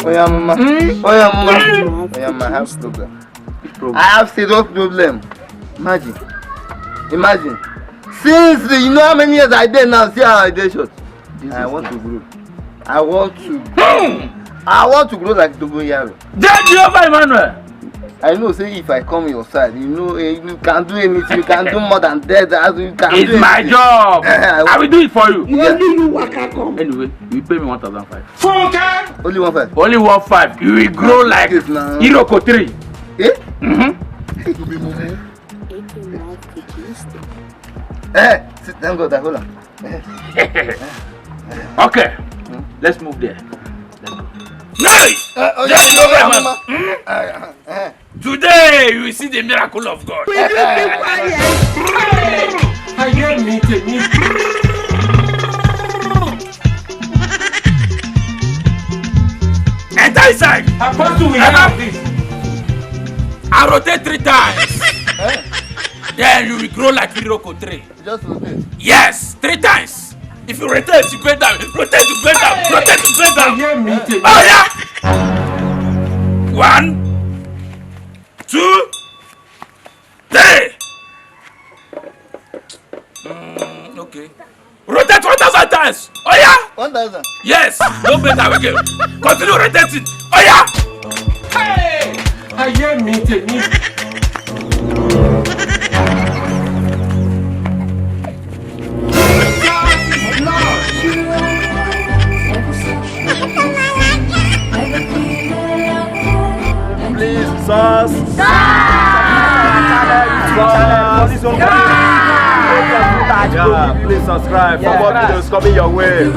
Oh yeah, mama. Oh yeah, mama. Oh yeah, mama. I have problem. I have serious problem. Imagine. Since you know how many years I did now, see how I did short. I want to grow. I want to grow like Dogoyaro. Dead Jehovah Emmanuel. I know, say if I come your side, you know, you can do anything. You can do more than that. As you can. It's my job. I will do it for you. Yeah. Anyway, you pay me 1,500. Only 1,500. Only 1,500. You will grow like Iroko 3. Eh? Sit down, go there. Hold on. Okay, let's move there. Let's go. Nice! Today you will see the miracle of God. Will you be quiet? I hear me. Enter inside. Apostle, we have this. I rotate 3 times. Then you will grow like Iroko 3. Just rotate. Yes, 3 times. If you rotate, you bend down. Rotate, you bend down. Rotate, you bend I down. hear me. Oh yeah. 1, 2, 3. Okay. Rotate 1,000 times. Oh yeah. 1,000. Yes. Don't bend down again. Continue rotating. Oh yeah. Hey! I hear me. Please, subscribe. Please subscribe for more videos coming your way.